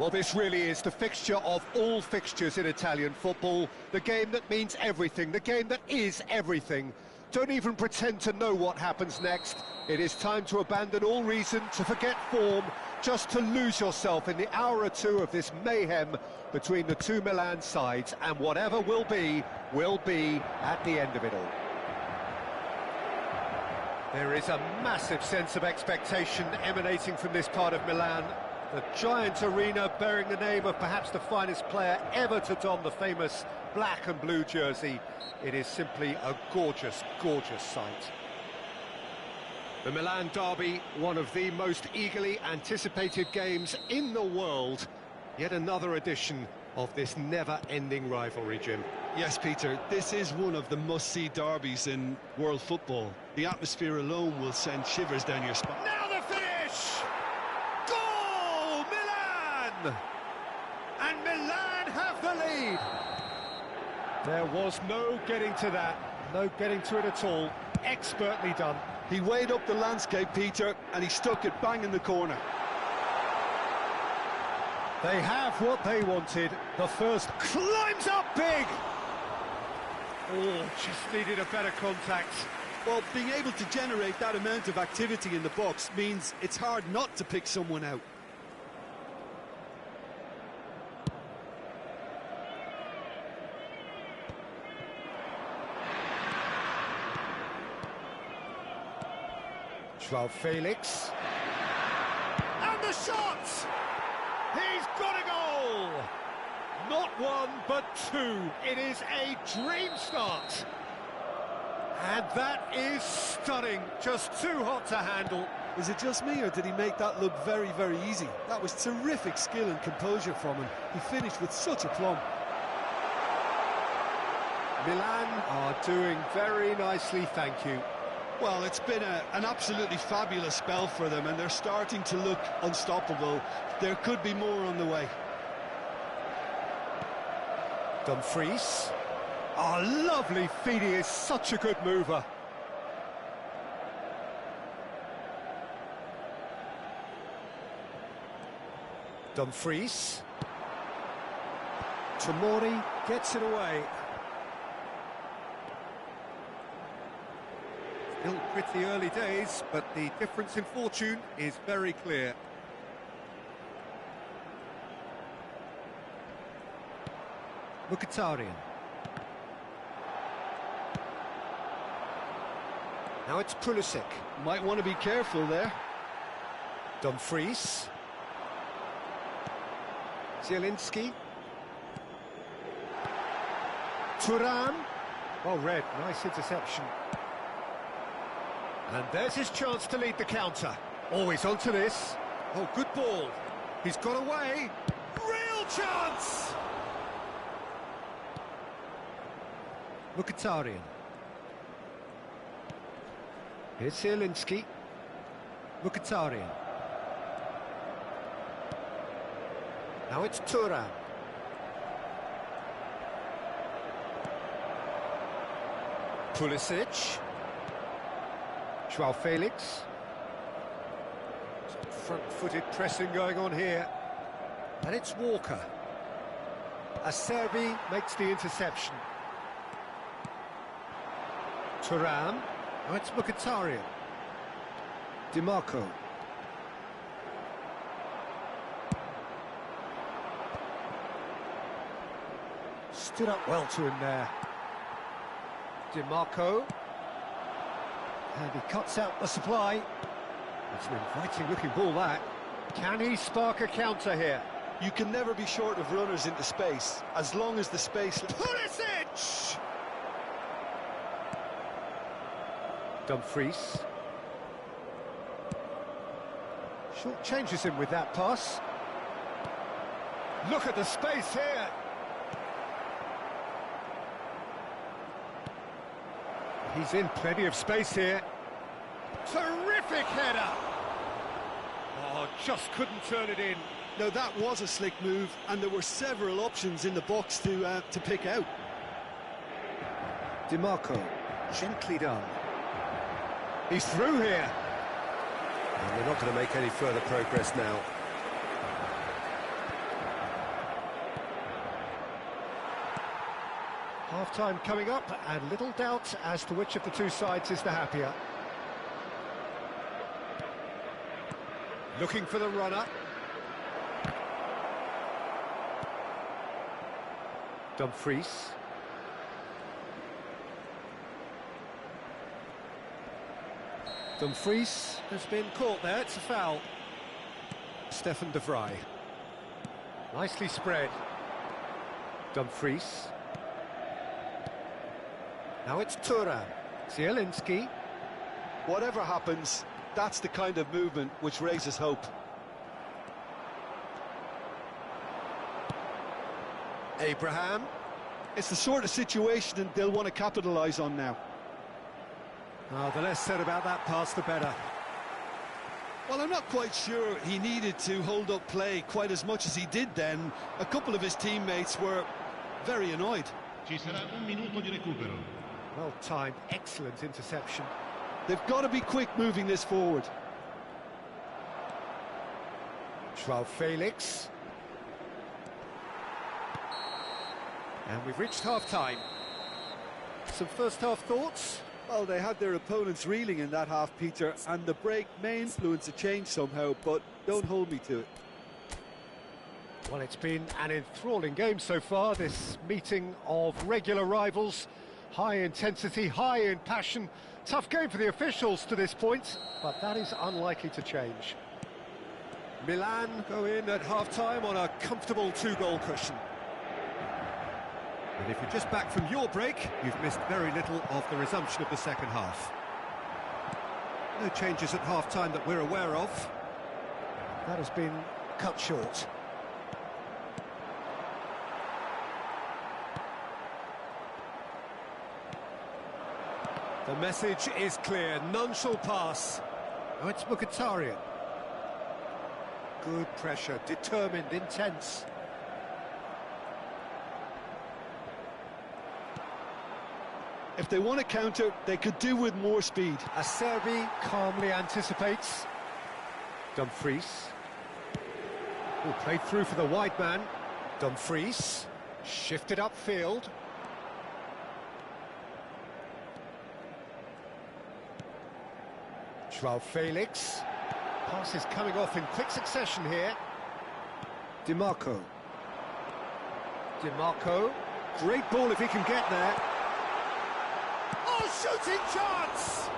Well, this really is the fixture of all fixtures in Italian football. The game that means everything, the game that is everything. Don't even pretend to know what happens next. It is time to abandon all reason, to forget form, just to lose yourself in the hour or two of this mayhem between the two Milan sides, and whatever will be at the end of it all. There is a massive sense of expectation emanating from this part of Milan. The giant arena bearing the name of perhaps the finest player ever to don the famous black and blue jersey. It is simply a gorgeous, gorgeous sight. The Milan derby, one of the most eagerly anticipated games in the world. Yet another edition of this never-ending rivalry, Jim. Yes, Peter, this is one of the must-see derbies in world football. The atmosphere alone will send shivers down your spine. Now the finish! Goal! Milan! And Milan have the lead! There was no getting to that, no getting to it at all. Expertly done. He weighed up the landscape, Peter, and he stuck it bang in the corner. They have what they wanted. The first climbs up big! Oh, just needed a better contact. Well, being able to generate that amount of activity in the box means it's hard not to pick someone out. João Felix. And the shot! He's got a goal! Not one, but two. It is a dream start. And that is stunning. Just too hot to handle. Is it just me, or did he make that look very, very easy? That was terrific skill and composure from him. He finished with such aplomb. Milan are doing very nicely, thank you. Well, it's been an absolutely fabulous spell for them, and they're starting to look unstoppable. There could be more on the way. Dumfries. Oh, lovely feed. He is such a good mover. Dumfries. Tomori gets it away. Still pretty early days, but the difference in fortune is very clear. Mkhitaryan. Now it's Pulisic. Might want to be careful there. Dumfries. Zielinski. Thuram. Well read, nice interception. And there's his chance to lead the counter. Always onto this. Oh, good ball. He's got away. Real chance! Mkhitaryan. Here's Zielinski. Mkhitaryan. Now it's Thuram. Pulisic. João Felix. Some front-footed pressing going on here. And it's Walker. Acerbi makes the interception. Thuram. Now it's Mkhitaryan. Dimarco. Stood up well to him there. Dimarco. And he cuts out the supply. It's an inviting looking ball, that. Can he spark a counter here? You can never be short of runners into space, as long as the space... Pulisic! Dumfries. Short changes him with that pass. Look at the space here. He's in plenty of space here. Terrific header! Oh, just couldn't turn it in. Now that was a slick move, and there were several options in the box to pick out. Dimarco, gently done. He's through here. And they're not going to make any further progress now. Half-time coming up, and little doubt as to which of the two sides is the happier. Looking for the runner. Dumfries. Dumfries has been caught there, it's a foul. Stefan de Vrij. Nicely spread. Dumfries. Now it's Thuram. Zielinski. Whatever happens, that's the kind of movement which raises hope. Abraham. It's the sort of situation they'll want to capitalise on now. Oh, the less said about that pass, the better. Well, I'm not quite sure he needed to hold up play quite as much as he did then. A couple of his teammates were very annoyed. Ci sarà un minuto di recupero. Well timed, excellent interception. They've got to be quick moving this forward. Joao Felix. And we've reached half-time. Some first-half thoughts? Well, they had their opponents reeling in that half, Peter, and the break may influence a change somehow, but don't hold me to it. Well, it's been an enthralling game so far, this meeting of regular rivals. High intensity, high in passion. Tough game for the officials to this point, but that is unlikely to change. Milan go in at half-time on a comfortable two-goal cushion. And if you're just back from your break, you've missed very little of the resumption of the second half. No changes at half-time that we're aware of. That has been cut short. The message is clear, none shall pass. Oh, it's Mkhitaryan. Good pressure, determined, intense. If they want to counter, they could do with more speed. Acerbi calmly anticipates. Dumfries. Oh, played through for the wide man. Dumfries. Shifted upfield. Joao Felix. Pass is coming off in quick succession here. DiMarco. DiMarco. Great ball if he can get there. Oh, shooting chance!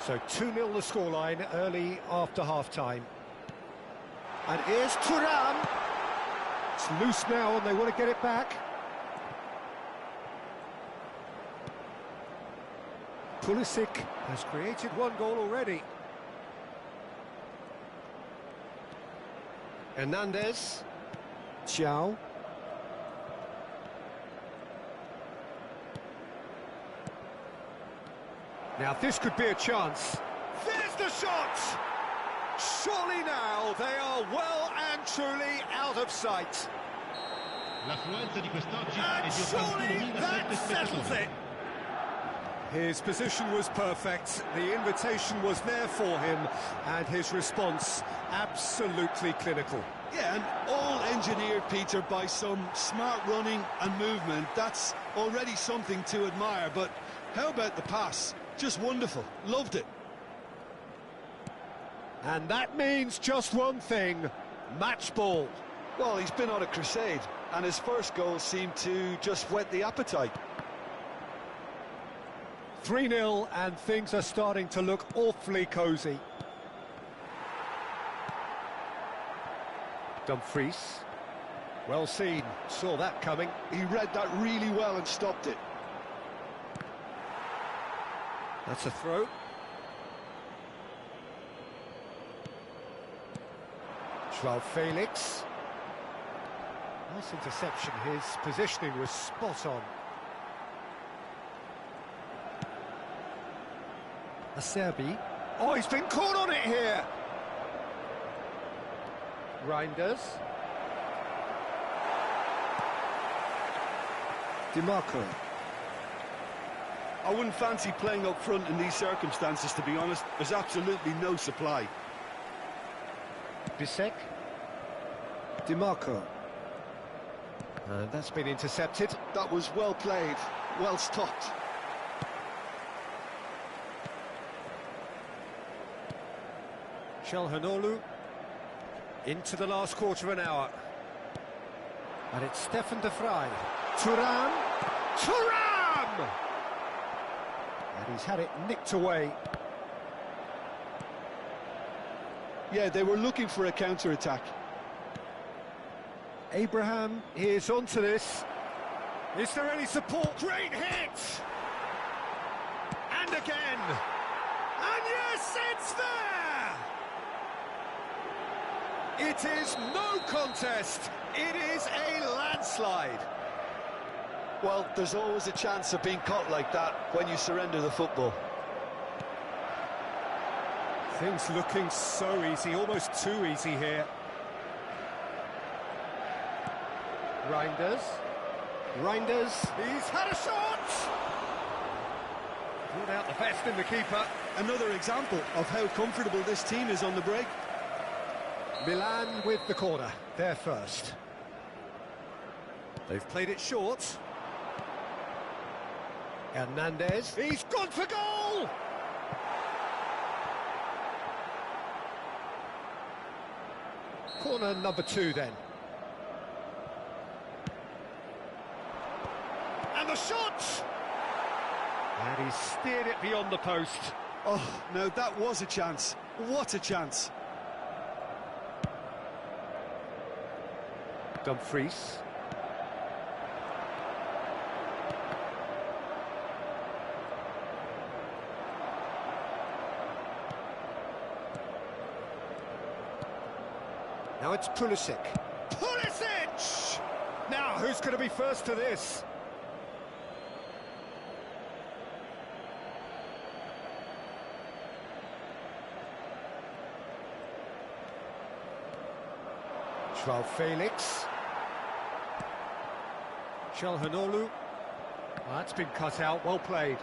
So 2-0 the scoreline early after half-time. And here's Thuram. It's loose now and they want to get it back. Pulisic has created one goal already. Hernandez. Thiaw. Now this could be a chance. There's the shot! Surely now they are well and truly out of sight. L'affluenza di quest'oggi è And di surely 81.7 that settles spettatori. it. His position was perfect, the invitation was there for him, and his response absolutely clinical. Yeah, and all engineered, Peter, by some smart running and movement. That's already something to admire, but how about the pass? Just wonderful, loved it. And that means just one thing, match ball. Well, he's been on a crusade, and his first goal seemed to just whet the appetite. 3-0 and things are starting to look awfully cosy. Dumfries. Well seen, saw that coming. He read that really well and stopped it. That's a throw. Joao Felix. Nice interception, his positioning was spot on. Acerbi. Oh, he's been caught on it here! Reinders. DiMarco. I wouldn't fancy playing up front in these circumstances, to be honest. There's absolutely no supply. Bisek. DiMarco. And that's been intercepted. That was well played, well stopped. Çalhanoğlu into the last quarter of an hour. And it's Stefan de Vrij. Thuram! Thuram! And he's had it nicked away. Yeah, they were looking for a counter-attack. Abraham is onto this. Is there any support? Great hit! And again! And yes, it's there! It is no contest. It is a landslide. Well, there's always a chance of being caught like that when you surrender the football. Things looking so easy, almost too easy here. Reinders, he's had a shot! Pulled out the best in the keeper. Another example of how comfortable this team is on the break. Milan with the corner, they're first. They've played it short. Hernandez, he's gone for goal! Corner number 2 then. And the shot! And he steered it beyond the post. Oh, no, that was a chance. What a chance. Dumfries. Now it's Pulisic. Pulisic! Now, who's going to be first to this? João Felix. Çalhanoğlu. Well, that's been cut out, well played.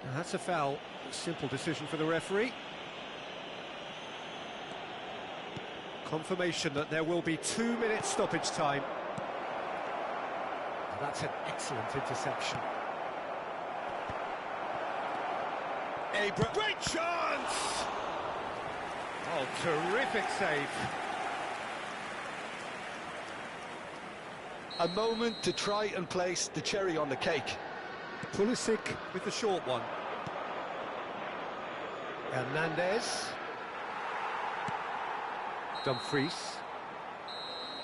Now, that's a foul. Simple decision for the referee. Confirmation that there will be 2 minutes stoppage time. And that's an excellent interception. Great chance! Oh, terrific save. A moment to try and place the cherry on the cake. Pulisic with the short one. Hernandez. Dumfries.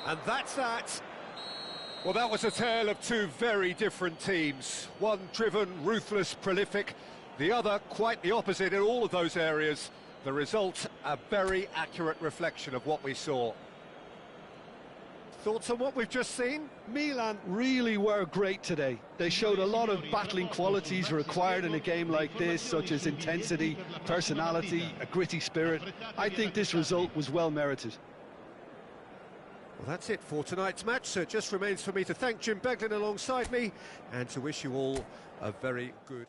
And that's that. Well, that was a tale of two very different teams. One driven, ruthless, prolific. The other quite the opposite in all of those areas. The result, a very accurate reflection of what we saw. Thoughts on what we've just seen? Milan really were great today. They showed a lot of battling qualities required in a game like this, such as intensity, personality, a gritty spirit. I think this result was well merited. Well, that's it for tonight's match, so it just remains for me to thank Jim Beglin alongside me and to wish you all a very good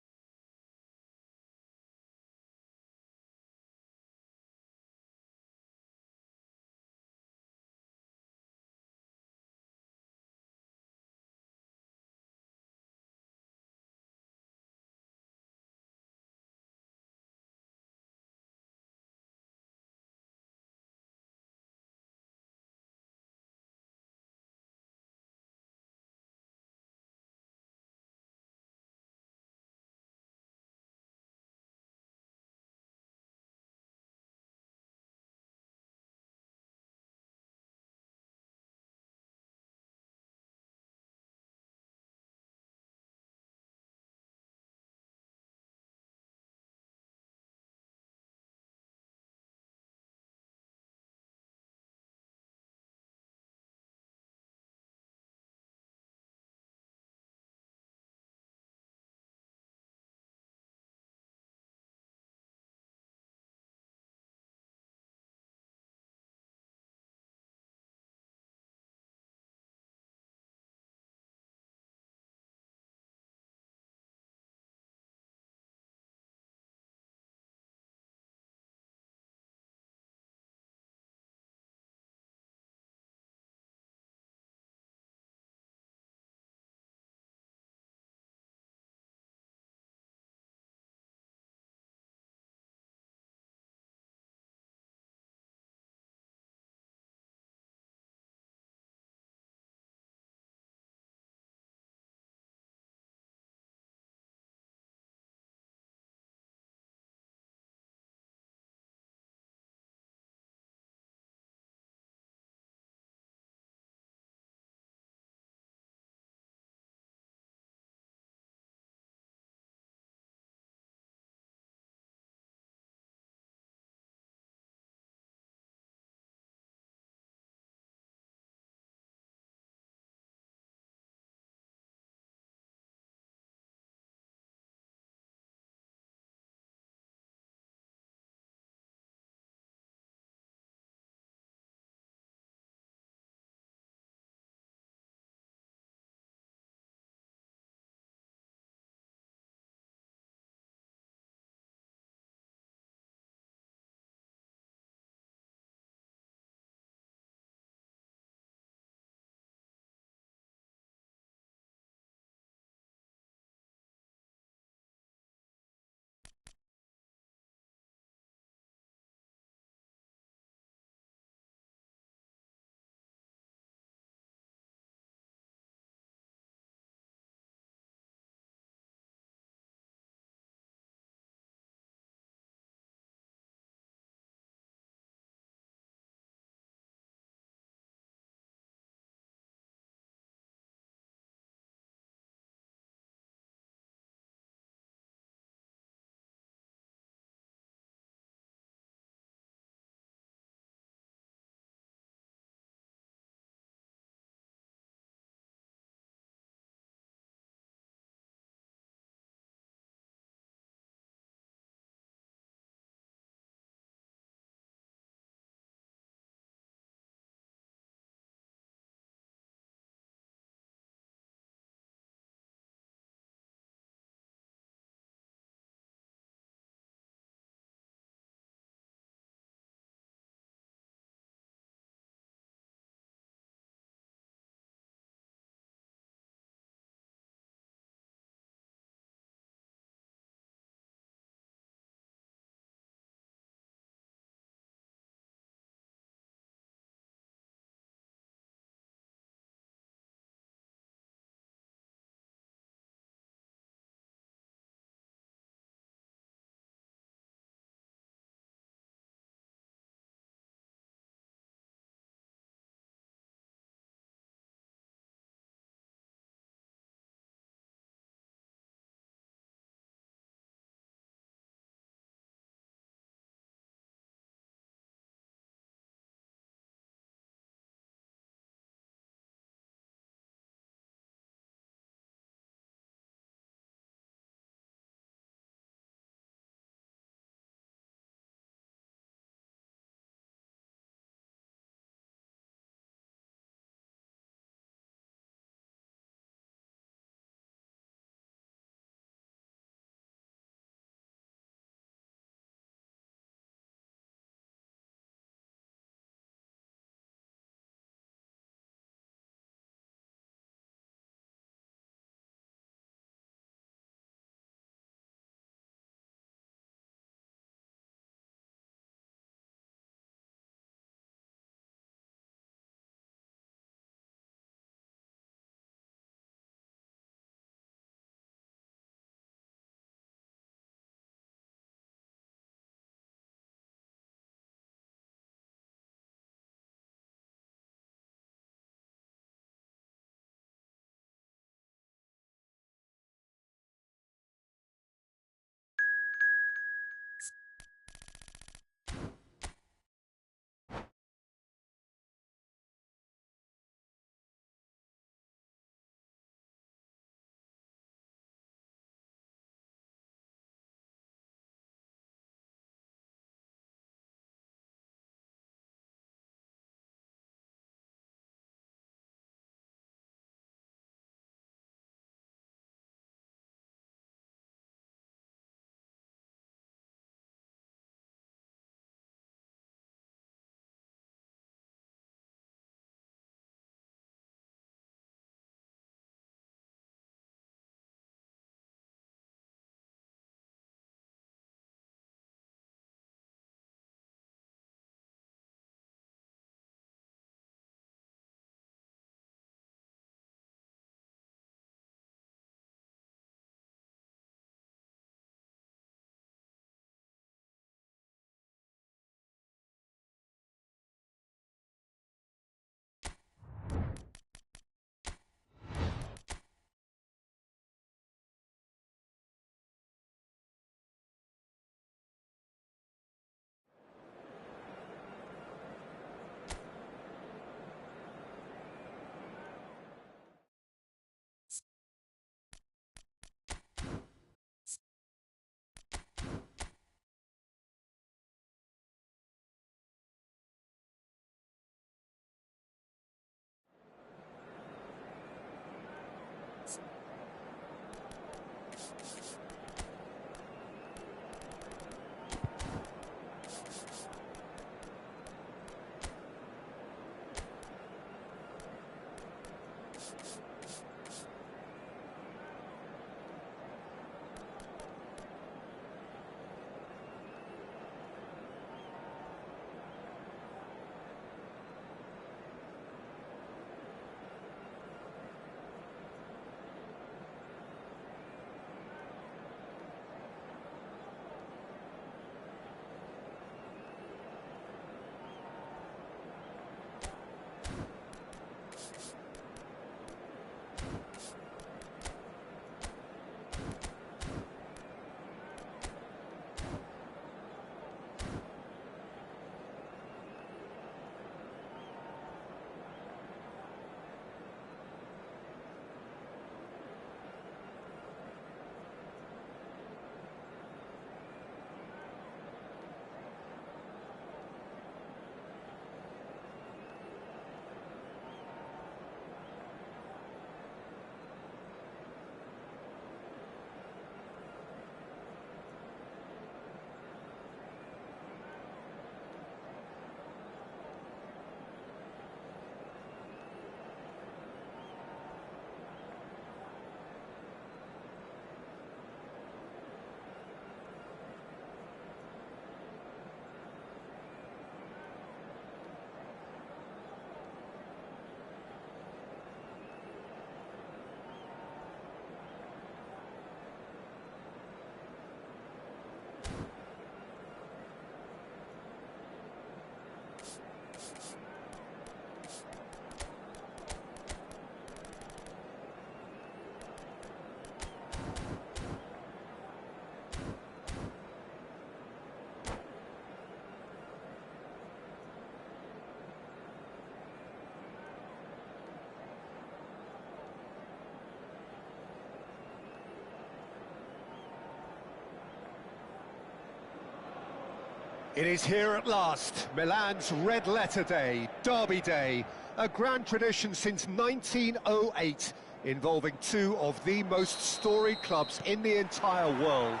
It is here at last, Milan's red letter day, Derby Day, a grand tradition since 1908, involving two of the most storied clubs in the entire world.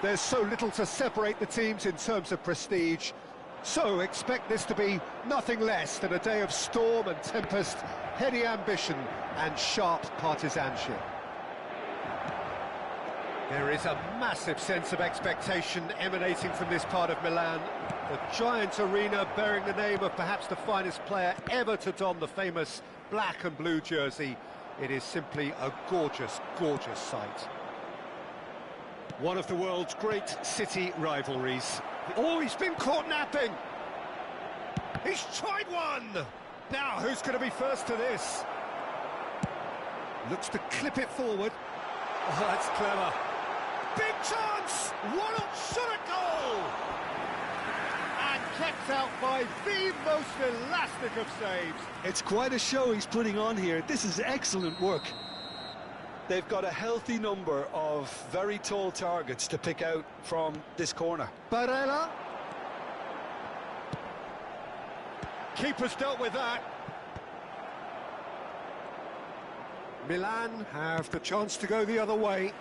There's so little to separate the teams in terms of prestige, so expect this to be nothing less than a day of storm and tempest, heady ambition and sharp partisanship. There is a massive sense of expectation emanating from this part of Milan. The giant arena bearing the name of perhaps the finest player ever to don the famous black and blue jersey. It is simply a gorgeous, gorgeous sight. One of the world's great city rivalries. Oh, he's been caught napping! He's tried one! Now, who's going to be first to this? Looks to clip it forward. Oh, that's clever. Big chance! What a shot at goal! And kept out by the most elastic of saves. It's quite a show he's putting on here. This is excellent work. They've got a healthy number of very tall targets to pick out from this corner. Barella. Keeper's dealt with that. Milan have the chance to go the other way.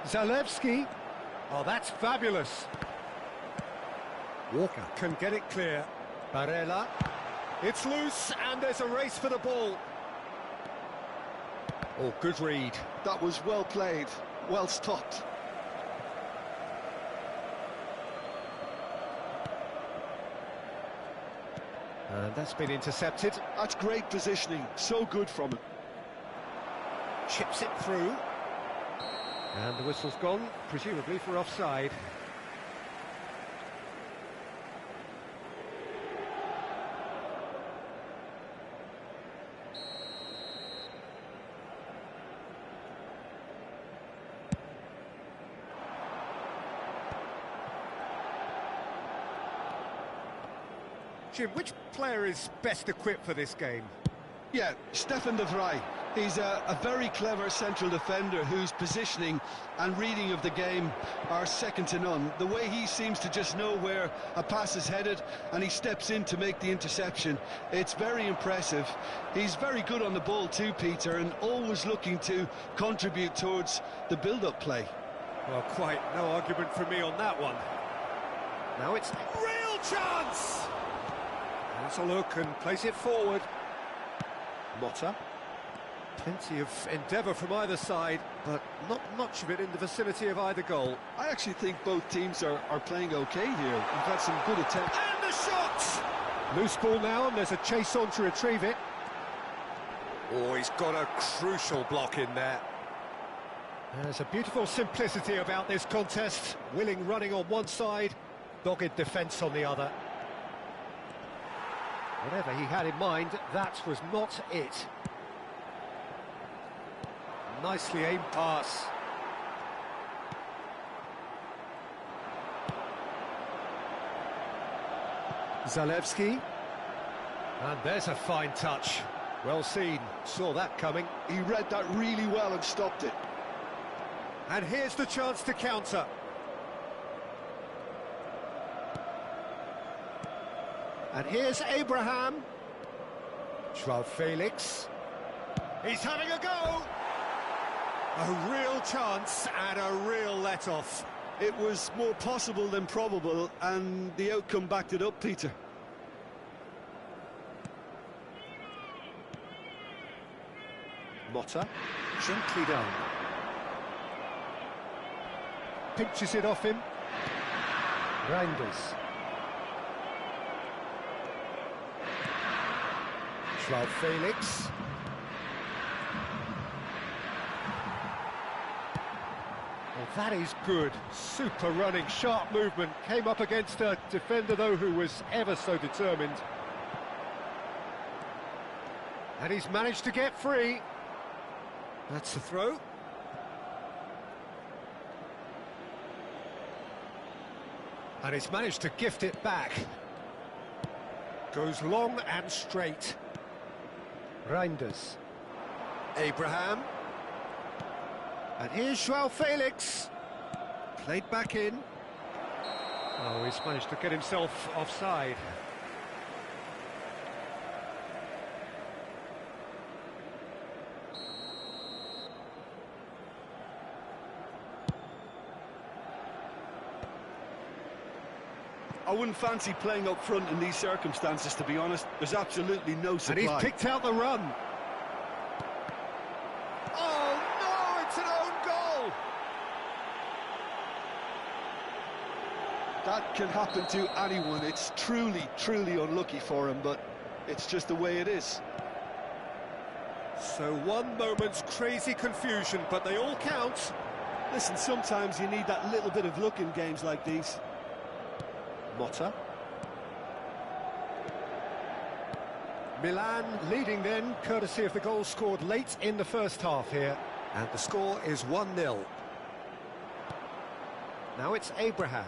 Zalewski. Oh, that's fabulous. Walker can get it clear. Barella. It's loose, and there's a race for the ball. Oh, good read. That was well played, well stopped. And that's been intercepted. That's great positioning, so good from him. Chips it through. And the whistle's gone, presumably for offside. Jim, which player is best equipped for this game? Yeah, Stefan de Vrij. He's a very clever central defender whose positioning and reading of the game are second to none. The way he seems to just know where a pass is headed and he steps in to make the interception, it's very impressive. He's very good on the ball too, Peter, and always looking to contribute towards the build-up play. Well, quite no argument from me on that one. Now it's real chance! Has a look and plays it forward. Motta. Plenty of endeavour from either side, but not much of it in the vicinity of either goal. I actually think both teams are playing okay here. We've had some good attempts. And the shot! Loose ball now, and there's a chase on to retrieve it. Oh, he's got a crucial block in there. There's a beautiful simplicity about this contest. Willing running on one side, dogged defence on the other. Whatever he had in mind, that was not it. Nicely aimed pass. Zalewski. And there's a fine touch. Well seen, saw that coming. He read that really well and stopped it. And here's the chance to counter. And here's Abraham. Joao Felix. He's having a go. A real chance and a real let-off. It was more possible than probable, and the outcome backed it up, Peter. Motta, gently down. Pinches it off him. Reinders. Joao Felix. Well, that is good. Super running, sharp movement. Came up against a defender, though, who was ever so determined. And he's managed to get free. That's the throw. And he's managed to gift it back. Goes long and straight. Reinders. Abraham. And here's Joao Felix. Played back in. Oh, he's managed to get himself offside. I wouldn't fancy playing up front in these circumstances, to be honest. There's absolutely no supply. And he's picked out the run. Oh, no, it's an own goal! That can happen to anyone. It's truly, truly unlucky for him, but it's just the way it is. So one moment's crazy confusion, but they all count. Listen, sometimes you need that little bit of luck in games like these. Motta. Milan leading then, courtesy of the goal scored late in the first half here. And the score is 1-0. Now it's Abraham.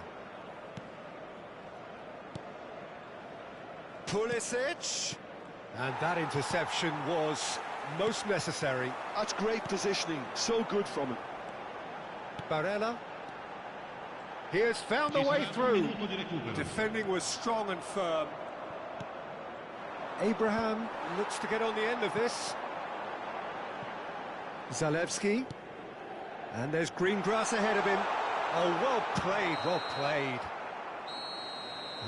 Pulisic. And that interception was most necessary. That's great positioning, so good from him. Barella. He has found a way through. Defending was strong and firm. Abraham looks to get on the end of this. Zalewski. And there's green grass ahead of him. Oh, well played, well played.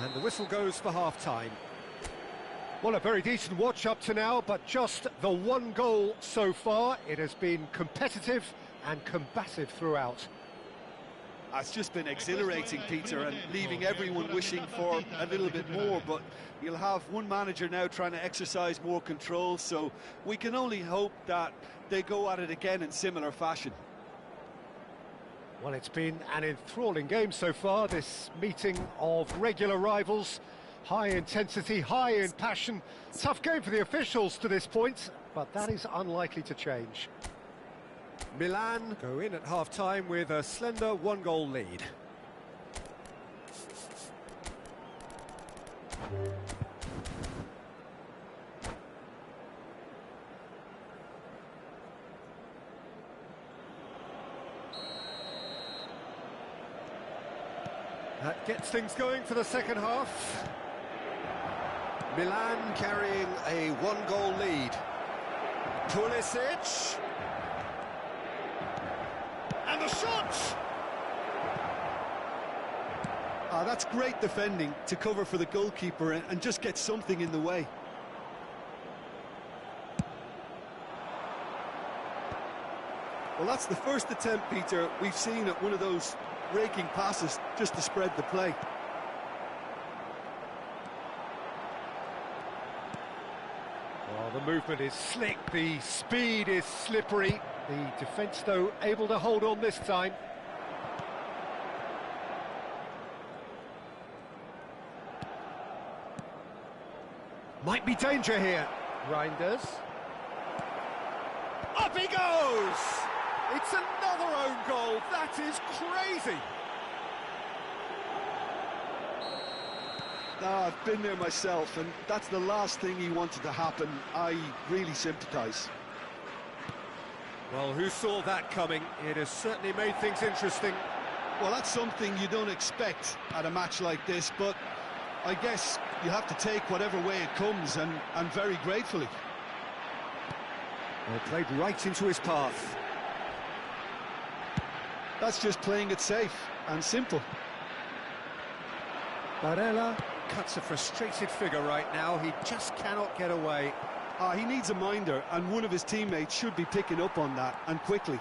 And the whistle goes for half-time. Well, a very decent watch up to now, but just the one goal so far. It has been competitive and combative throughout. It's just been exhilarating, Peter, and leaving everyone wishing for a little bit more, but you'll have one manager now trying to exercise more control, so we can only hope that they go at it again in similar fashion. Well, it's been an enthralling game so far, this meeting of regular rivals. High intensity, high in passion. Tough game for the officials to this point, but that is unlikely to change. Milan go in at half-time with a slender one-goal lead. That gets things going for the second half. Milan carrying a one-goal lead. Pulisic. And the shot! That's great defending to cover for the goalkeeper and just get something in the way. Well, that's the first attempt, Peter, we've seen at one of those raking passes just to spread the play. Well, the movement is slick, the speed is slippery. The defence, though, able to hold on this time. Might be danger here. Reinders. Up he goes! It's another own goal. That is crazy. I've been there myself, and that's the last thing he wanted to happen. I really sympathise. Well, who saw that coming? It has certainly made things interesting. Well, that's something you don't expect at a match like this, but I guess you have to take whatever way it comes, and very gratefully. Well, played right into his path. That's just playing it safe and simple. Barella cuts a frustrated figure right now. He just cannot get away. He needs a minder, and one of his teammates should be picking up on that, and quickly.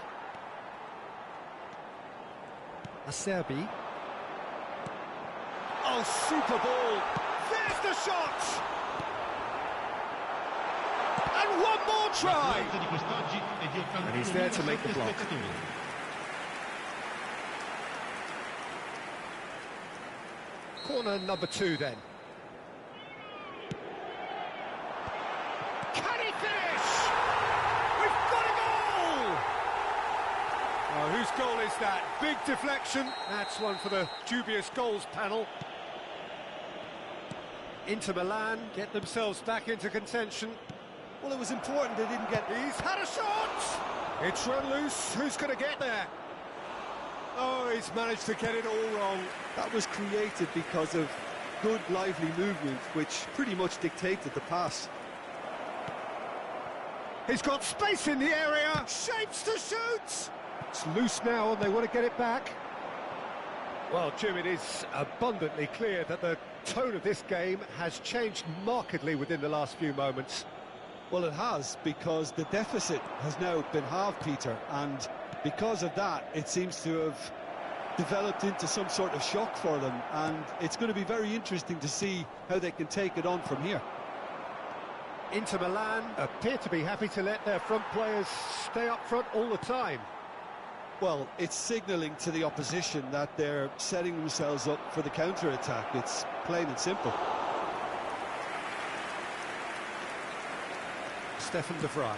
Acerbi. Oh, super ball! There's the shot! And one more try! And he's there to make the block. Corner number 2 then. Can he finish? We've got a goal! Oh, whose goal is that? Big deflection. That's one for the dubious goals panel. Inter Milan get themselves back into contention. Well, it was important they didn't get... He's had a shot! It's run loose. Who's going to get there? Oh, he's managed to get it all wrong. That was created because of good, lively movement, which pretty much dictated the pass. He's got space in the area. Shapes to shoot. It's loose now, and they want to get it back. Well, Jim, it is abundantly clear that the tone of this game has changed markedly within the last few moments. Well, it has, because the deficit has now been halved, Peter, and because of that, it seems to have developed into some sort of shock for them, and it's going to be very interesting to see how they can take it on from here. Inter Milan appear to be happy to let their front players stay up front all the time. Well, it's signalling to the opposition that they're setting themselves up for the counter-attack. It's plain and simple. Stefan de Vrij.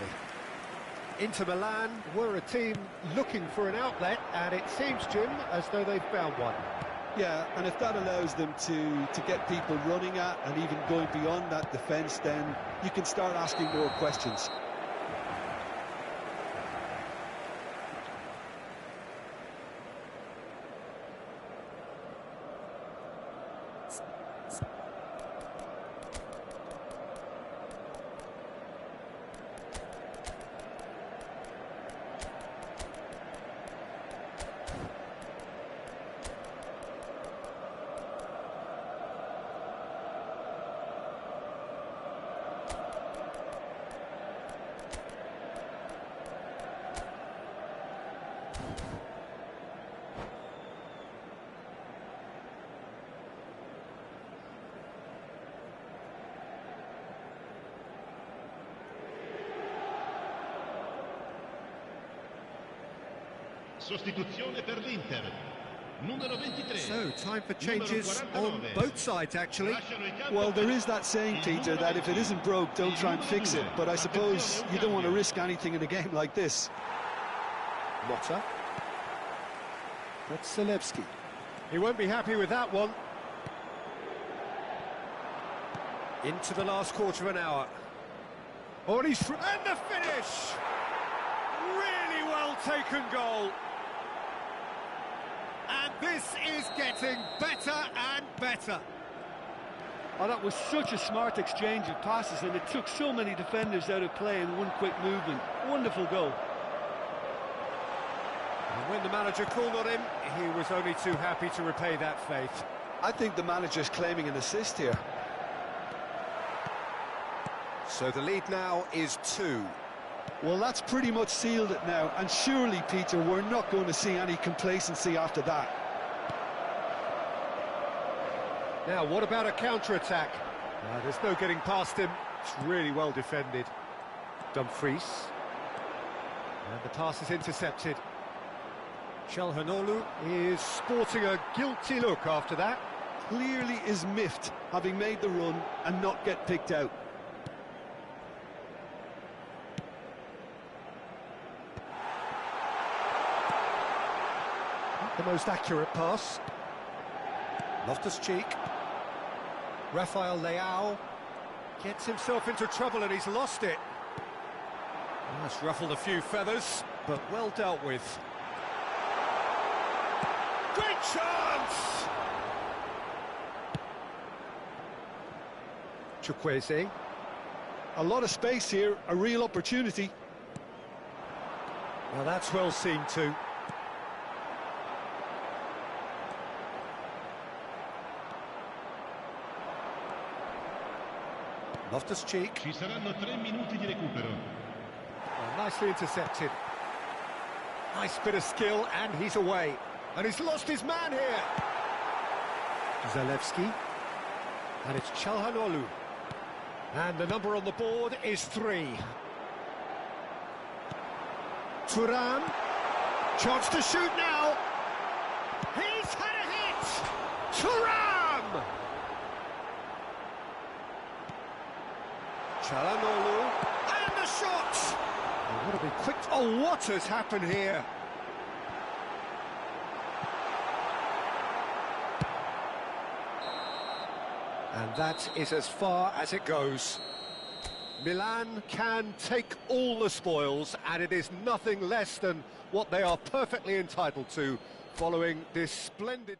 Inter Milan were a team looking for an outlet, and it seems, Jim, as though they've found one. Yeah, and if that allows them to get people running at and even going beyond that defence, then you can start asking more questions. Sostituzione per l'Inter. Numero 23. So, time for changes on both sides, actually. Well, there is that saying, Peter, that if it isn't broke, don't try and fix it. But I suppose you don't want to risk anything in a game like this. Motta. That's Zalewski. He won't be happy with that one. Into the last quarter of an hour. Oh, and and the finish! Really well taken goal. And this is getting better and better. Oh, that was such a smart exchange of passes, and it took so many defenders out of play in one quick movement. Wonderful goal. And when the manager called on him, he was only too happy to repay that faith. I think the manager's claiming an assist here. So the lead now is 2. Well, that's pretty much sealed it now, and surely, Peter, we're not going to see any complacency after that. Now, what about a counter-attack? There's no getting past him. It's really well defended. Dumfries. And the pass is intercepted. Çalhanoğlu is sporting a guilty look after that. Clearly is miffed, having made the run and not get picked out. The most accurate pass. Loftus-Cheek. Rafael Leao gets himself into trouble and he's lost it. That's ruffled a few feathers, but well dealt with. Great chance! Chukwueze. A lot of space here, a real opportunity. Well, that's well seen too. Loftus-Cheek. Ci saranno 3 minuti di recupero. Well, nicely intercepted. Nice bit of skill, and he's away. And he's lost his man here. Zalewski. And it's Çalhanoğlu. And the number on the board is 3. Thuram. Chance to shoot now. He's had a hit. Thuram. Çalhanoğlu. And the shot. Oh, what a big quick... Oh, what has happened here? And that is as far as it goes. Milan can take all the spoils, and it is nothing less than what they are perfectly entitled to following this splendid...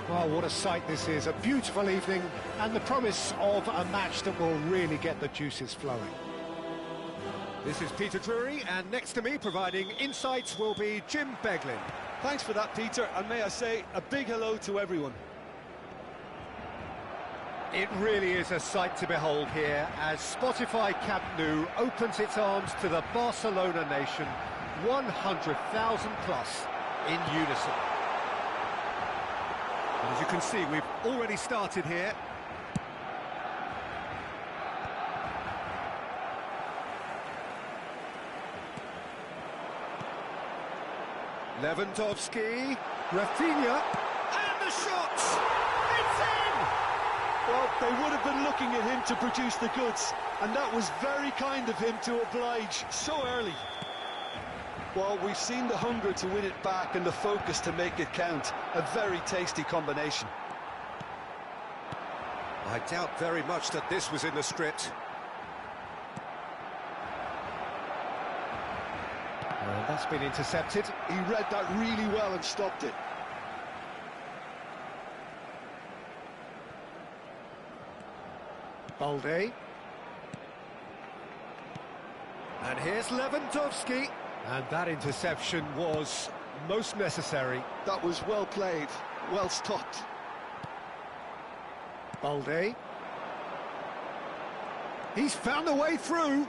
Well, what a sight this is. A beautiful evening and the promise of a match that will really get the juices flowing. This is Peter Drury, and next to me, providing insights, will be Jim Beglin. Thanks for that, Peter, and may I say a big hello to everyone. It really is a sight to behold here as Spotify Camp Nou opens its arms to the Barcelona nation, 100,000 plus in unison. And as you can see, we've already started here. Lewandowski, Rafinha, and the shot! It's in! Well, they would have been looking at him to produce the goods, and that was very kind of him to oblige so early. Well, we've seen the hunger to win it back and the focus to make it count. A very tasty combination. I doubt very much that this was in the script. That's been intercepted. He read that really well and stopped it. Balde. And here's Lewandowski. And that interception was most necessary. That was well played, well stopped. Balde. He's found a way through.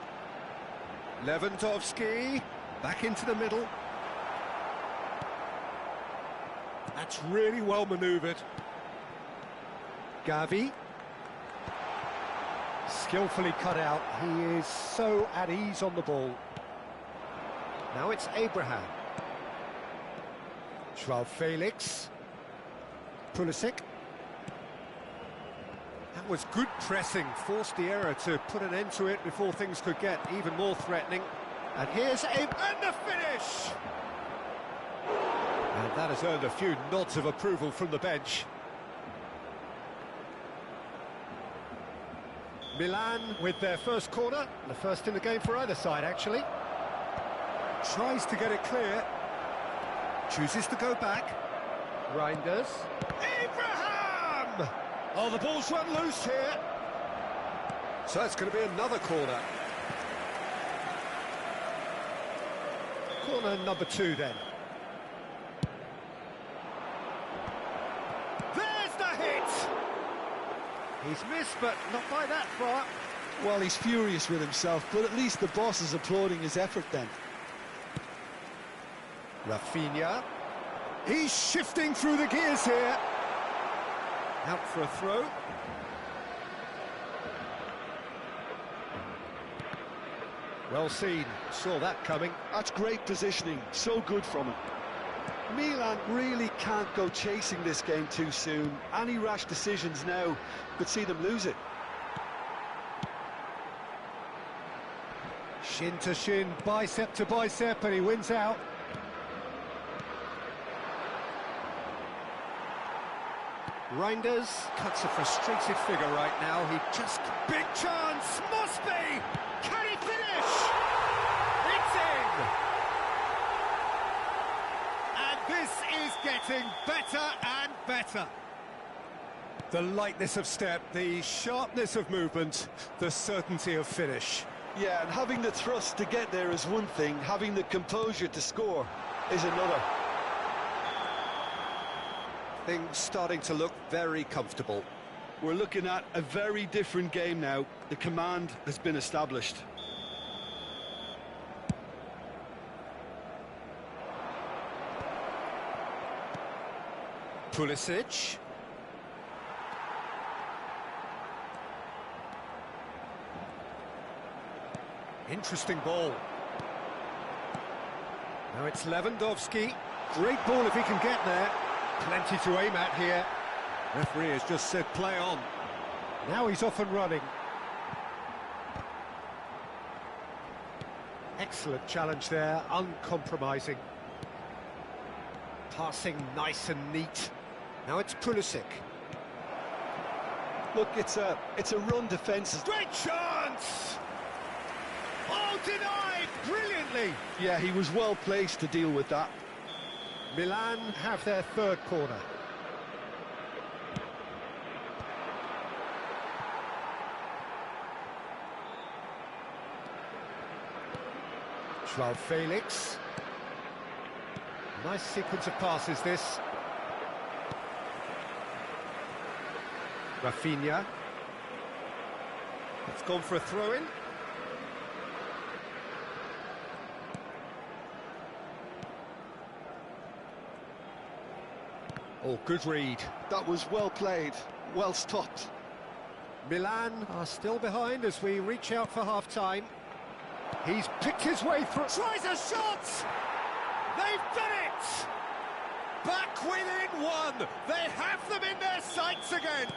Lewandowski. Back into the middle. That's really well manoeuvred. Gavi. Skillfully cut out. He is so at ease on the ball. Now it's Abraham. Joao Felix. Pulisic. That was good pressing. Forced the error to put an end to it before things could get even more threatening. And here's and the finish! And that has earned a few nods of approval from the bench. Milan with their first corner, the first in the game for either side, actually. Tries to get it clear. Chooses to go back. Reinders. Abraham! Oh, the ball's run loose here. So it's going to be another corner. Corner number 2 then. There's the hit! He's missed, but not by that far. Well, he's furious with himself, but at least the boss is applauding his effort then. Rafinha. He's shifting through the gears here. Out for a throw. Well seen, saw that coming. That's great positioning, so good from him. Milan really can't go chasing this game too soon. Any rash decisions now could see them lose it. Shin to shin, bicep to bicep, and he wins out. Reinders cuts a frustrated figure right now. He just... Big chance! Must be! Can he finish? It's in! And this is getting better and better. The lightness of step, the sharpness of movement, the certainty of finish. Yeah, and having the thrust to get there is one thing, having the composure to score is another. Things starting to look very comfortable. We're looking at a very different game now. The command has been established. Pulisic. Interesting ball. Now it's Lewandowski. Great ball if he can get there. Plenty to aim at here. Referee has just said play on. Now he's off and running. Excellent challenge there, uncompromising. Passing nice and neat. Now it's Pulisic. Look, it's a run defence. Great chance! Oh, denied brilliantly! Yeah, he was well placed to deal with that. Milan have their third corner. João Felix. Nice sequence of passes, this. Rafinha. It's gone for a throw-in. Oh, good read. That was well played, well stopped. Milan are still behind as we reach out for half-time. He's picked his way through. Tries a shot! They've done it! Back within one! They have them in their sights again!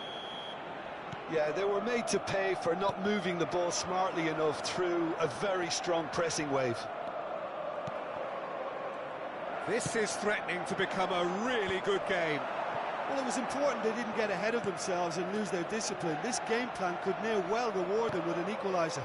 Yeah, they were made to pay for not moving the ball smartly enough through a very strong pressing wave. This is threatening to become a really good game. Well, it was important they didn't get ahead of themselves and lose their discipline. This game plan could now well reward them with an equaliser.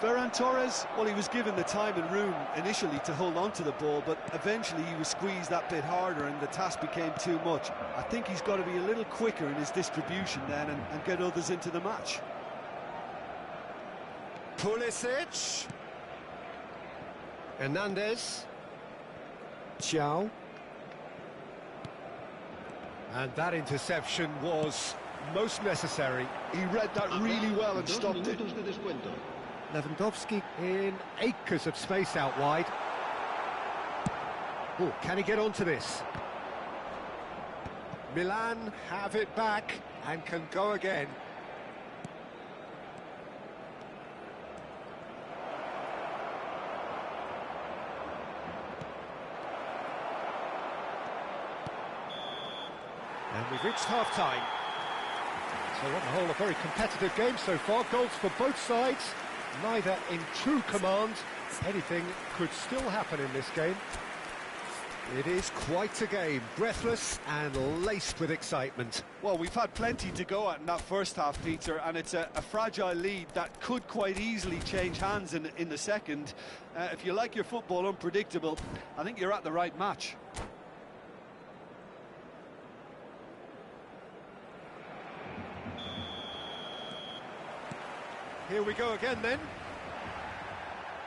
Ferran Torres, well, he was given the time and room initially to hold on to the ball, but eventually he was squeezed that bit harder and the task became too much. I think he's got to be a little quicker in his distribution then and get others into the match. Pulisic. Hernandez. Thiaw. And that interception was most necessary. He read that really well and stopped it. Lewandowski in acres of space out wide. Oh, can he get onto this? Milan have it back and can go again. And we've reached half-time. So on the whole, a very competitive game so far. Goals for both sides, neither in true command. Anything could still happen in this game. It is quite a game, breathless and laced with excitement. Well, we've had plenty to go at in that first half, Peter, and it's a fragile lead that could quite easily change hands in the second. If you like your football unpredictable, I think you're at the right match. Here we go again then.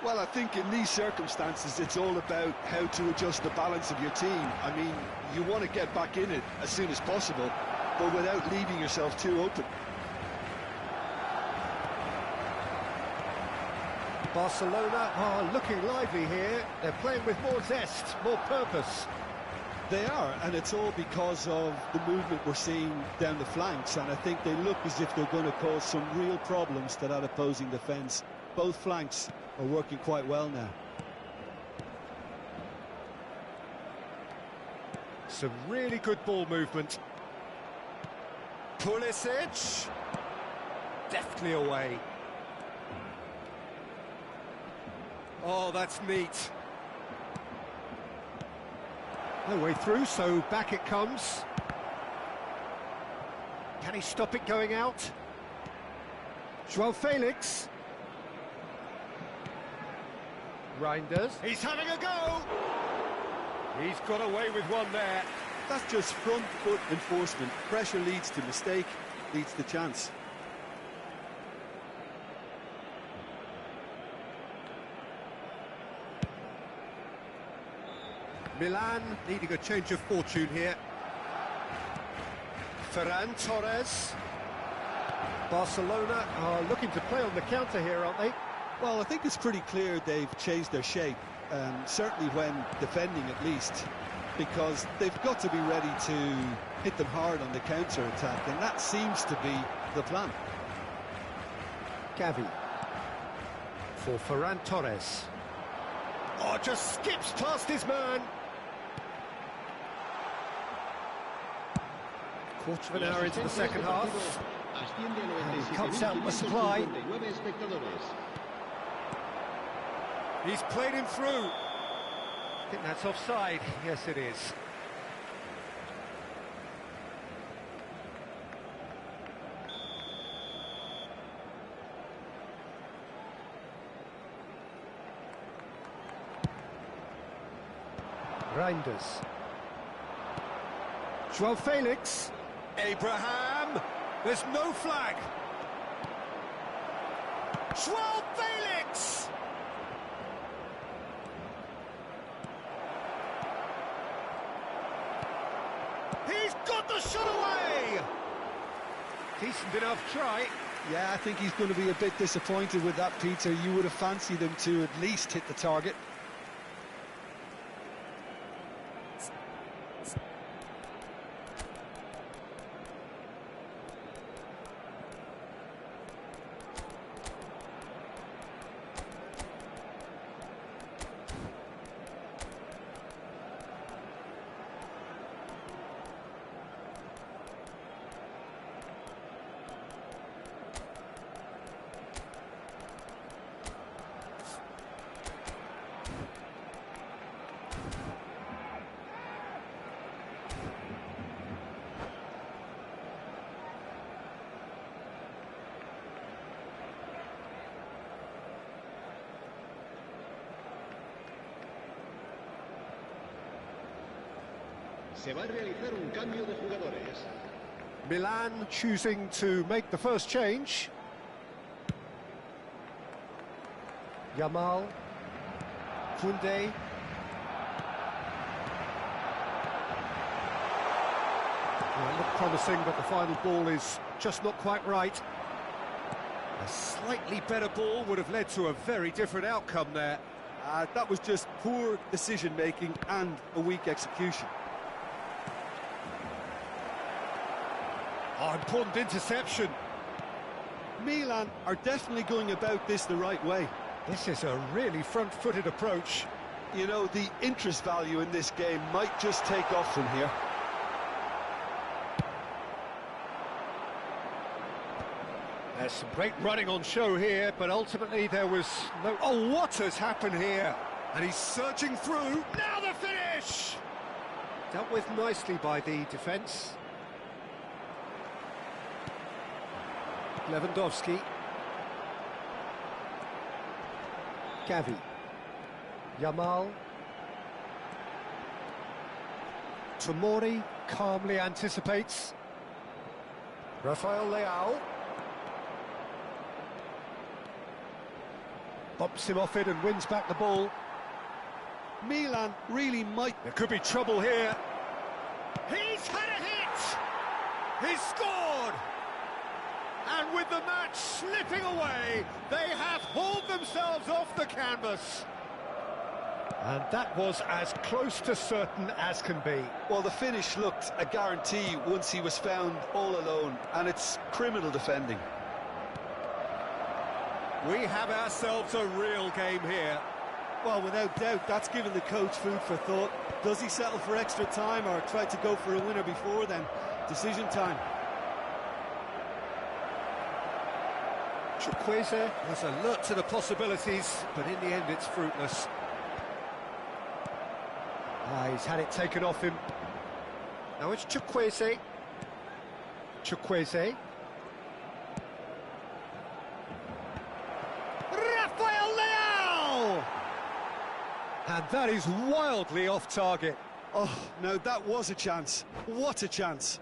Well, I think in these circumstances, it's all about how to adjust the balance of your team. I mean, you want to get back in it as soon as possible, but without leaving yourself too open. Barcelona are looking lively here. They're playing with more zest, more purpose. They are, and it's all because of the movement we're seeing down the flanks, and I think they look as if they're going to cause some real problems to that opposing defence. Both flanks are working quite well now. Some really good ball movement. Pulisic. Deftly away. Oh, that's neat. No way through, so back it comes. Can he stop it going out? João Felix. Reinders. He's having a go! He's got away with one there. That's just front foot enforcement. Pressure leads to mistake, leads to chance. Milan needing a change of fortune here. Ferran Torres. Barcelona are looking to play on the counter here, aren't they? Well, I think it's pretty clear they've changed their shape, certainly when defending at least, because they've got to be ready to hit them hard on the counter-attack, and that seems to be the plan. Gavi for Ferran Torres. Oh, just skips past his man. Quarter of an hour into the second half. And he cuts out the supply. He's played him through. I think that's offside. Yes, it is. Reinders. João Felix. Abraham. There's no flag. João Felix. He's got the shot away. Decent enough try. Yeah, I think he's going to be a bit disappointed with that, Peter. You would have fancied him to at least hit the target. Se va a realizar un cambio de jugadores. Milan choosing to make the first change. Yamal. Koundé. Well, it looked promising, but the final ball is just not quite right. A slightly better ball would have led to a very different outcome there. That was just poor decision-making and a weak execution. Oh, important interception. Milan are definitely going about this the right way. This is a really front-footed approach. You know, the interest value in this game might just take off from here. There's some great running on show here, but ultimately there was no... Oh, what has happened here? And he's surging through. Now the finish! Dealt with nicely by the defence. Lewandowski. Gavi. Yamal. Tomori calmly anticipates. Rafael Leao. Bumps him off it and wins back the ball. Milan really might... There could be trouble here. He's had a hit! He's scored! And with the match slipping away, they have hauled themselves off the canvas. And that was as close to certain as can be. Well, the finish looked a guarantee once he was found all alone, and it's criminal defending. We have ourselves a real game here. Well, without doubt, that's given the coach food for thought. Does he settle for extra time or try to go for a winner before then? Decision time. Chukwueze was alert to the possibilities, but in the end it's fruitless. He's had it taken off him. Now it's Chukwueze. Chukwueze. Rafael Leao! And that is wildly off target. Oh, now that was a chance. What a chance.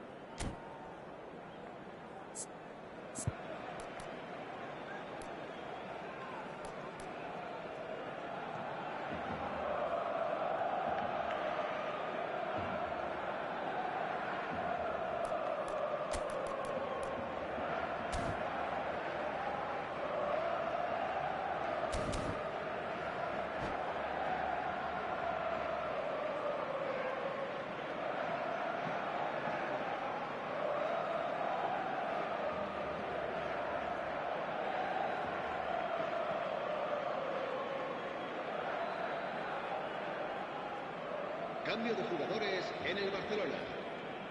Cambio de jugadores en el Barcelona.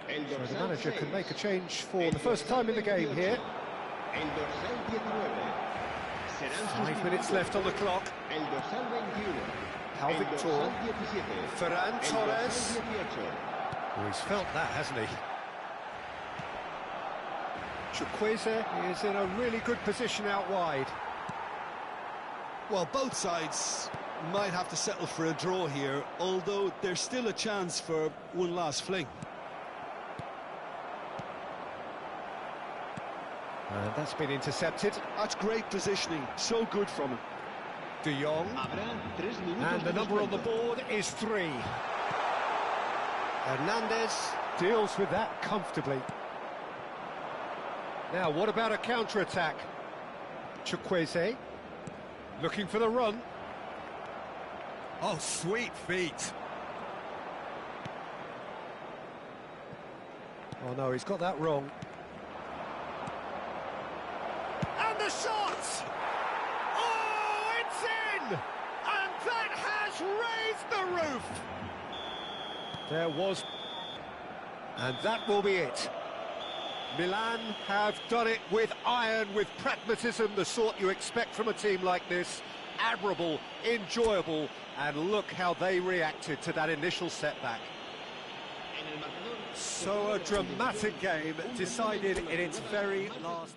El So the dorsal manager 6. can make a change for the first time in the game here. El dorsal 19. Serán 5 minutes left on the clock. El dorsal 21. Pau El Victor. dorsal 17. Ferran El Torres. dorsal 18. Oh, he's felt that, hasn't he? Chukwueze is in a really good position out wide. Well, both sides might have to settle for a draw here, although there's still a chance for one last fling. And that's been intercepted. That's great positioning, so good from him. De Jong. Habrá 3 minutos And the de number on the descuento. board is 3. Hernandez deals with that comfortably. Now, what about a counter-attack? Chukwueze looking for the run. Oh, sweet feet. Oh, no, he's got that wrong. And the shot! Oh, it's in! And that has raised the roof! There was... And that will be it. Milan have done it with iron, with pragmatism, the sort you expect from a team like this. Admirable, enjoyable, and look how they reacted to that initial setback. So a dramatic game decided in its very last...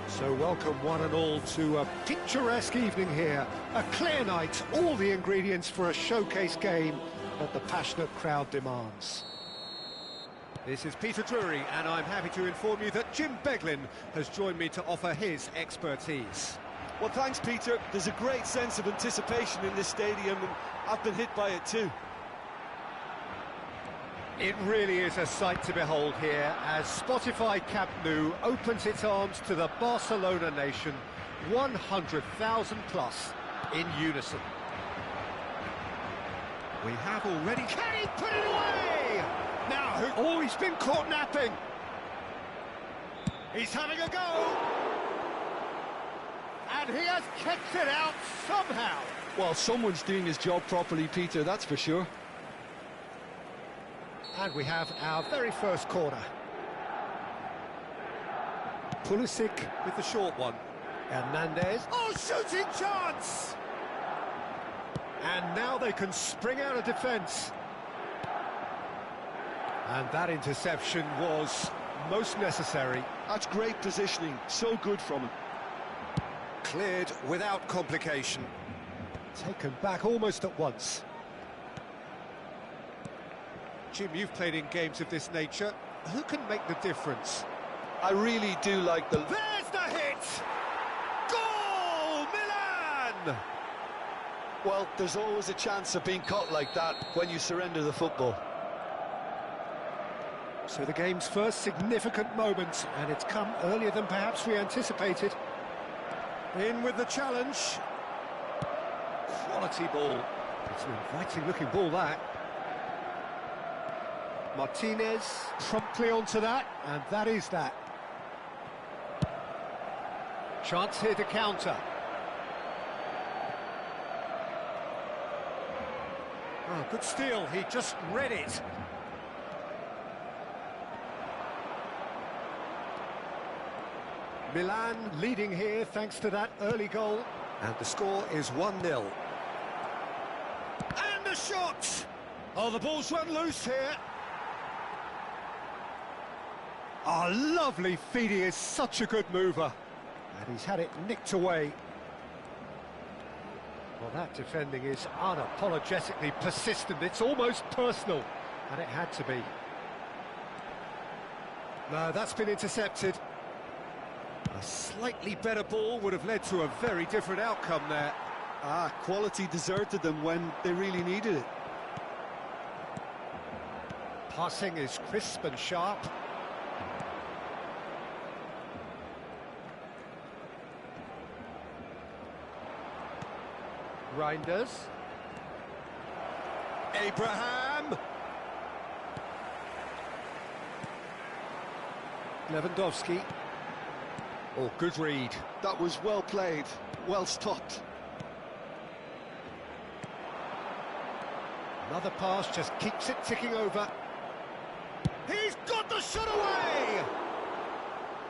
So welcome one and all to a picturesque evening here. A clear night, all the ingredients for a showcase game that the passionate crowd demands. This is Peter Drury, and I'm happy to inform you that Jim Beglin has joined me to offer his expertise. Well, thanks, Peter. There's a great sense of anticipation in this stadium, and I've been hit by it too. It really is a sight to behold here as Spotify Camp Nou opens its arms to the Barcelona nation, 100,000 plus in unison. We have already... Can he put it away? Now, oh, he's been caught napping. He's having a go. And he has kept it out somehow. Well, someone's doing his job properly, Peter, that's for sure. And we have our very first corner. Pulisic with the short one. Hernandez. Oh, shooting chance! And now they can spring out of defence. And that interception was most necessary. That's great positioning, so good from him. Cleared without complication. Taken back almost at once. Jim, you've played in games of this nature. Who can make the difference? I really do like the... There's the hit! Goal! Milan! Well, there's always a chance of being caught like that when you surrender the football. So the game's first significant moment, and it's come earlier than perhaps we anticipated. In with the challenge. Quality ball. It's an inviting looking ball, that. Martinez promptly onto that, and that is that. Chance here to counter. Oh, good steal, he just read it. Milan leading here thanks to that early goal. And the score is 1-0. And the shot! Oh, the ball's run loose here. Oh, lovely feed, he is such a good mover. And he's had it nicked away. Well, that defending is unapologetically persistent. It's almost personal, and it had to be. No, that's been intercepted. A slightly better ball would have led to a very different outcome there. Quality deserted them when they really needed it. Passing is crisp and sharp. Reinders. Abraham! Lewandowski. Oh, good read. That was well played, well stopped. Another pass just keeps it ticking over. He's got the shot away!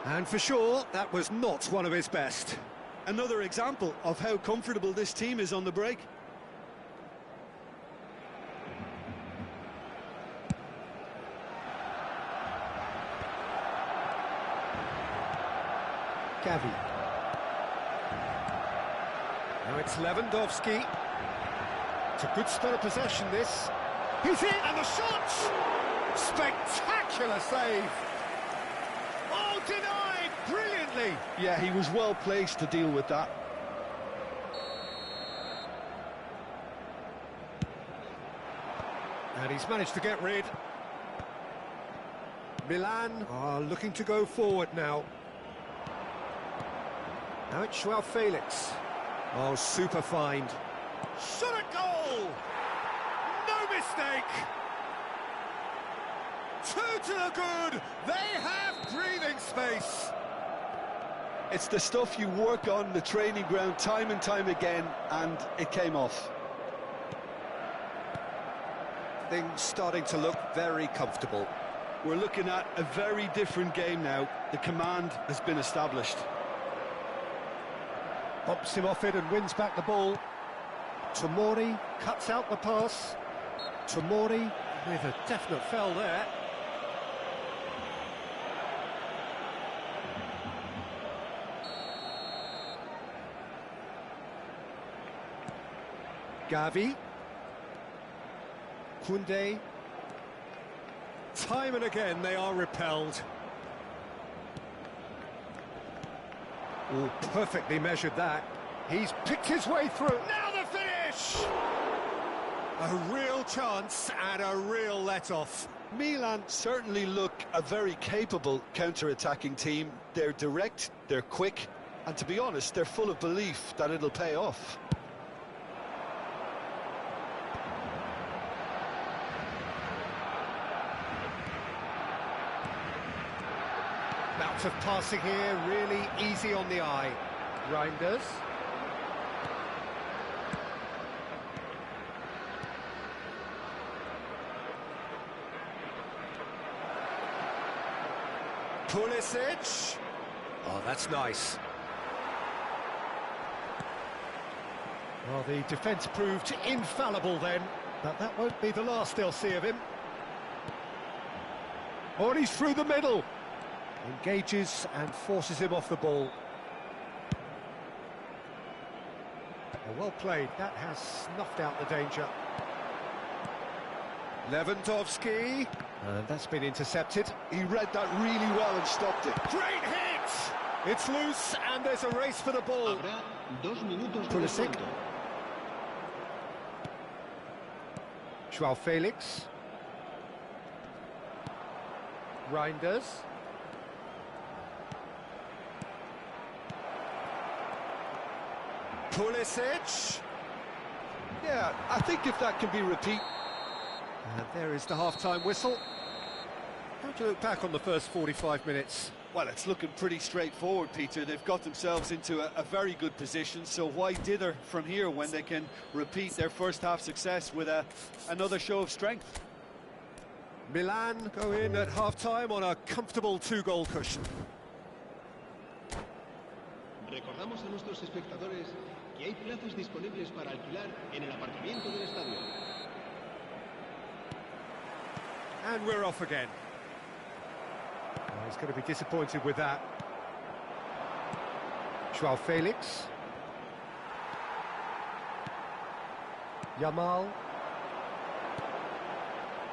And for sure, that was not one of his best. Another example of how comfortable this team is on the break. Gavi. Now it's Lewandowski. It's a good spell of possession, this. He's in, and the shot! Spectacular save! Oh, denied brilliantly! Yeah, he was well placed to deal with that. And he's managed to get rid. Milan are looking to go forward now. Now it's Joao Felix. Oh, super find. Shot at goal! No mistake! 2 to the good! They have breathing space! It's the stuff you work on the training ground time and time again, and it came off. Things starting to look very comfortable. We're looking at a very different game now. The command has been established. Bumps him off it and wins back the ball. Tomori cuts out the pass. Tomori with a definite foul there. Gavi. Koundé. Time and again they are repelled. Oh, perfectly measured that. He's picked his way through. Now the finish! A real chance and a real let-off. Milan certainly look a very capable counter-attacking team. They're direct, they're quick, and to be honest, they're full of belief that it'll pay off. Bouts of passing here, really easy on the eye. Reinders. Pulisic. Oh, that's nice. Well, the defence proved infallible then, but that won't be the last they'll see of him. Oh, and he's through the middle. Engages and forces him off the ball. Oh, well played. That has snuffed out the danger. Lewandowski. And that's been intercepted. He read that really well and stopped it. Great hit! It's loose and there's a race for the ball. Pulisic. Joao Felix. Reinders. Pulisic. Yeah, I think if that can be repeated. And there is the half-time whistle. How do you look back on the first 45 minutes? Well, it's looking pretty straightforward, Peter. They've got themselves into a very good position, so why dither from here when they can repeat their first-half success with another show of strength? Milan go in at half-time on a comfortable 2-goal cushion. Recordamos a nuestros espectadores que hay plazas disponibles para alquilar en el aparcamiento del estadio. And we're off again. Oh, he's going to be disappointed with that. Joao Felix. Yamal.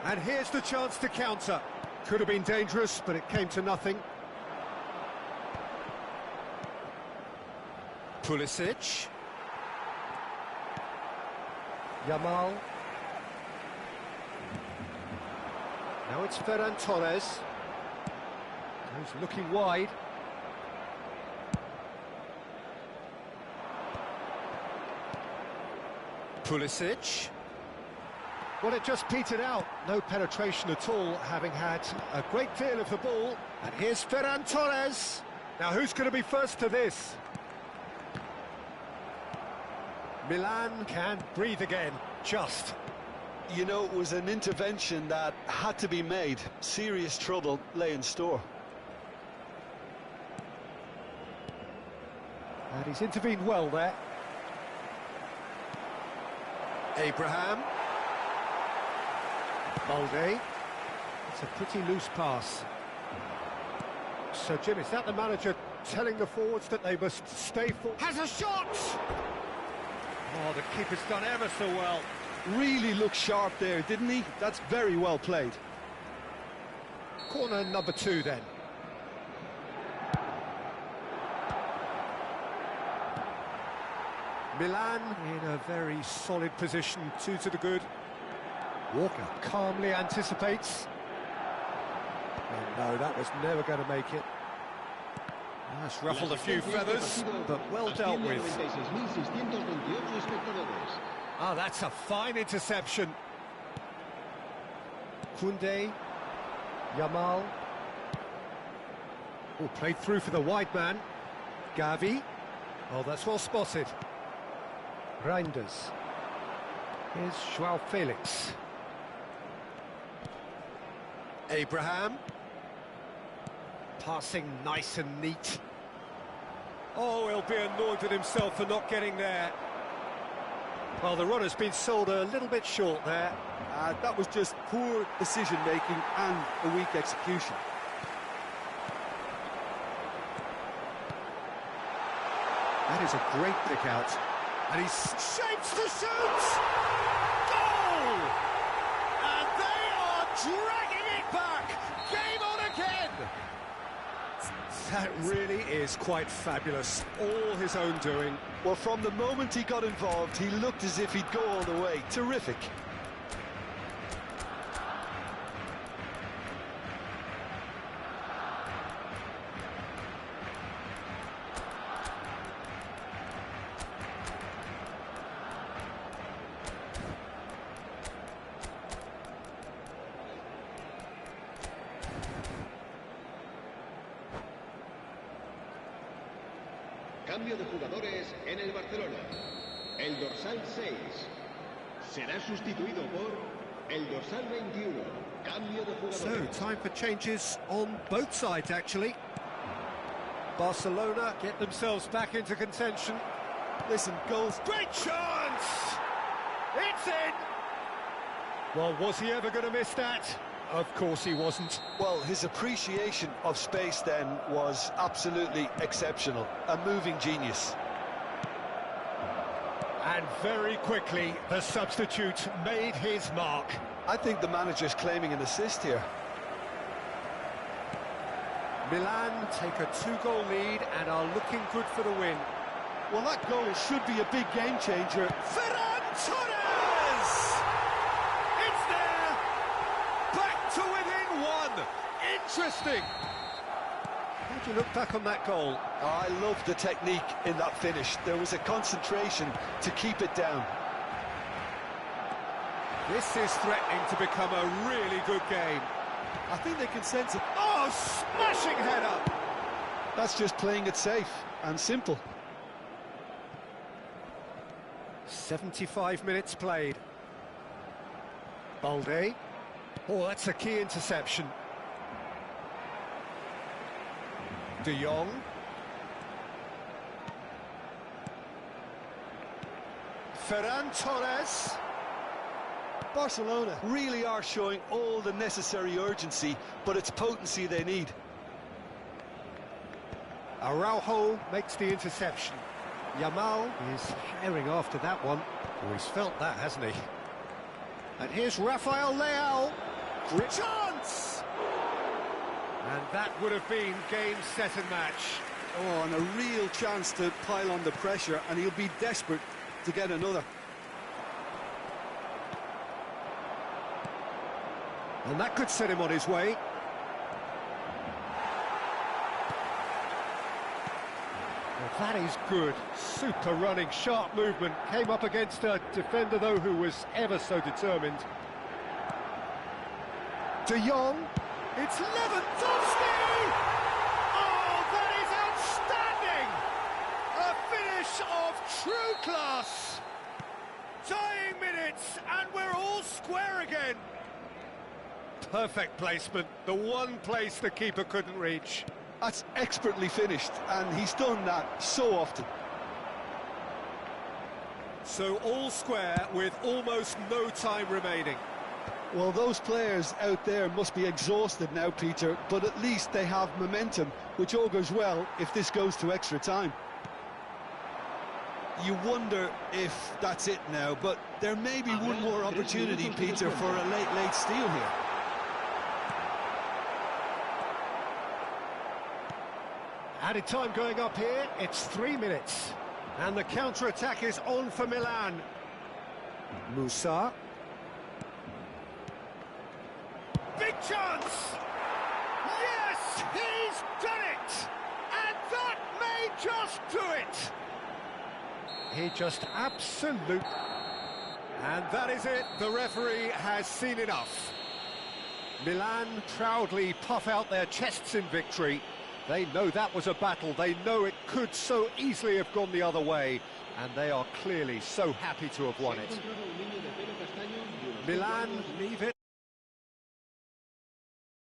And here's the chance to counter. Could have been dangerous, but it came to nothing. Pulisic. Yamal. Now it's Ferran Torres. He's looking wide. Pulisic. Well, it just petered out. No penetration at all, having had a great deal of the ball. And here's Ferran Torres. Now, who's going to be first to this? Milan can breathe again, just. You know, it was an intervention that had to be made. Serious trouble lay in store. And he's intervened well there. Abraham. Balde. It's a pretty loose pass. So, Jim, is that the manager telling the forwards that they must stay full. Has a shot! Oh, the keeper's done ever so well. Really looked sharp there, didn't he? That's very well played. Corner number 2 then. Milan in a very solid position, 2 to the good. Walker calmly anticipates. Oh, no, that was never going to make it. That's ruffled a few feathers, but well dealt with. Ah, that's a fine interception. Koundé, Yamal. Oh, played through for the wide man. Gavi. Oh, that's well spotted. Reinders. Here's João Felix. Abraham. Passing nice and neat. Oh, he'll be annoyed with himself for not getting there. Well, the runner's been sold a little bit short there. That was just poor decision-making and a weak execution. That is a great pick out. And he shapes to shoot! Goal! And they are dragging it back! Game on again! That really is quite fabulous. All his own doing. Well, from the moment he got involved, he looked as if he'd go all the way. Terrific. Cambio de jugadores en el Barcelona. El dorsal 6 será sustituido por el dorsal 21. Cambio de jugadores. So, time for changes on both sides, actually. Barcelona get themselves back into contention. Listen, goals. Great chance! It's in! Well, was he ever going to miss that? Of course he wasn't. Well, his appreciation of space then was absolutely exceptional. A moving genius. And very quickly, the substitute made his mark. I think the manager's claiming an assist here. Milan take a 2-goal lead and are looking good for the win. Well, that goal should be a big game changer. Ferran Torres! It's there! Back to within 1! Interesting! How do you look back on that goal? I love the technique in that finish. There was a concentration to keep it down. This is threatening to become a really good game. I think they can sense it. Oh, smashing header! That's just playing it safe and simple. 75 minutes played. Balde. Oh, that's a key interception. De Jong. Ferran Torres. Barcelona really are showing all the necessary urgency, but it's potency they need. Araujo makes the interception. Yamal is herring after that one. Oh, he's felt that, hasn't he? And here's Rafael Leao. Great chance! And that would have been game, set and match. Oh, and a real chance to pile on the pressure, and he'll be desperate to get another. And that could set him on his way. Well, that is good. Super running, sharp movement. Came up against a defender, though, who was ever so determined. De Jong. It's Lewandowski! Oh, that is outstanding! A finish of true class. Tying minutes, and we're all square again. Perfect placement, the one place the keeper couldn't reach. That's expertly finished, and he's done that so often. So all square with almost no time remaining. Well, those players out there must be exhausted now, Peter, but at least they have momentum, which augurs well if this goes to extra time. You wonder if that's it now, but there may be one more opportunity, Peter, for a late steal here. Added time going up here, it's 3 minutes. And the counter-attack is on for Milan. Musa. Big chance! Yes, he's done it! And that may just do it! He just absolutely... And that is it, the referee has seen enough. Milan proudly puff out their chests in victory. They know that was a battle, they know it could so easily have gone the other way, and they are clearly so happy to have won it. Milan leave it